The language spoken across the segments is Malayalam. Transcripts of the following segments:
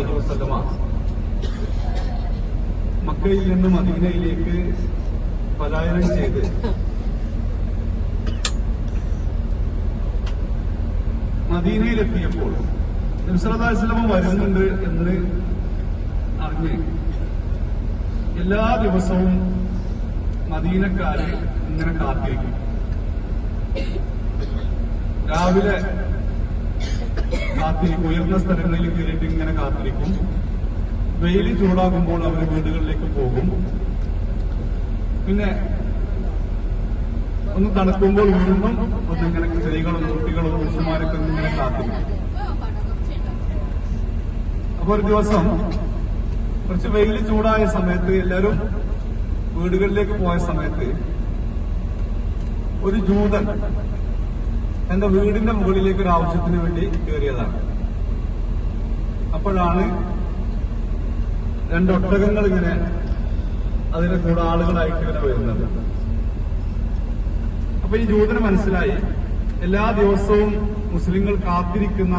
അലൈഹി വസല്ലമ മക്കയിൽ നിന്ന് മദീനയിലേക്ക് പലായനം ചെയ്ത് മദീനയിലെത്തിയപ്പോൾ നബി സല്ലല്ലാഹു അലൈഹി വസല്ലമ വരുന്നുണ്ട് എന്ന് അറിഞ്ഞ് എല്ലാ ദിവസവും മദീനക്കാര് ഇങ്ങനെ കാത്തിരിക്കും. രാവിലെ കാത്തിരിക്കും, ഉയർന്ന സ്ഥലങ്ങളിൽ കയറിയിട്ട് ഇങ്ങനെ കാത്തിരിക്കും. വെയിൽ ചൂടാകുമ്പോൾ അവർ വീടുകളിലേക്ക് പോകും. പിന്നെ ഒന്ന് തണുക്കുമ്പോൾ വീണ്ടും ഒന്നിങ്ങനെ സ്ത്രീകളും കുട്ടികളും പുരുഷന്മാരൊക്കെ ഇങ്ങനെ കാത്തിരിക്കും. അപ്പൊ ഒരു ദിവസം കുറച്ച് വെയിൽ ചൂടായ സമയത്ത് എല്ലാവരും വീടുകളിലേക്ക് പോയ സമയത്ത് ഒരു ജൂതൻ തന്റെ വീടിന്റെ മുകളിലേക്ക് ഒരു ആവശ്യത്തിന് വേണ്ടി കയറിയതാണ്. അപ്പോഴാണ് രണ്ടൊട്ടകങ്ങൾ ഇങ്ങനെ അതിന്റെ കൂടെ ആളുകളായിട്ട് ഇങ്ങനെ വരുന്നത്. അപ്പൊ ഈ ജൂതന് മനസ്സിലായി എല്ലാ ദിവസവും മുസ്ലിങ്ങൾ കാത്തിരിക്കുന്ന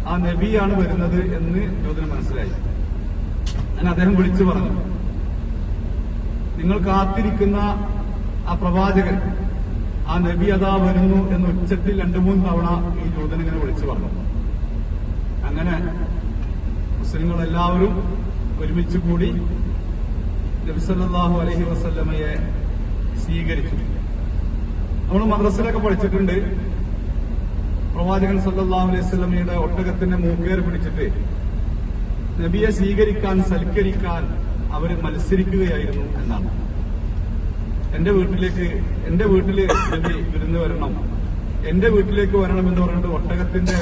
ആ നബിയാണ് വരുന്നത് എന്ന് ജൂതന് മനസ്സിലായി. ഞാൻ അദ്ദേഹം വിളിച്ചു പറഞ്ഞു, നിങ്ങൾ കാത്തിരിക്കുന്ന ആ പ്രവാചകൻ, ആ നബി അതാ വരുന്നു എന്ന് ഉച്ചത്തിൽ 2-3 തവണ ഈ ജൂതൻ ഇങ്ങനെ വിളിച്ചു പറഞ്ഞു. അങ്ങനെ മുസ്ലിങ്ങളെല്ലാവരും ഒരുമിച്ച് കൂടി നബി സല്ലല്ലാഹു അലൈഹി വസല്ലമയെ സ്വീകരിച്ചു. നമ്മൾ മദ്രസയിലൊക്കെ പഠിച്ചിട്ടുണ്ട്, പ്രവാചകൻ സല്ലല്ലാഹു അലൈഹി വസല്ലമയുടെ ഒട്ടകത്തിന്റെ മൂക്കേർ പിടിച്ചിട്ട് നബിയെ സ്വീകരിക്കാൻ സൽക്കരിക്കാൻ അവർ മത്സരിക്കുകയായിരുന്നു എന്നാണ്. എന്റെ വീട്ടില് നബി വിരുന്ന് വരണം, എന്റെ വീട്ടിലേക്ക് വരണം എന്ന് പറഞ്ഞിട്ട് ഒട്ടകത്തിന്റെ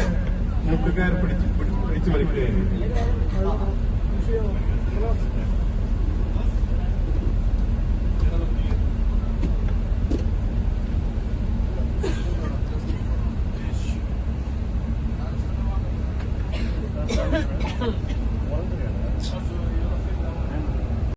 മൂക്കുകയർ പിടിച്ചു വലിക്കുകയായിരുന്നു.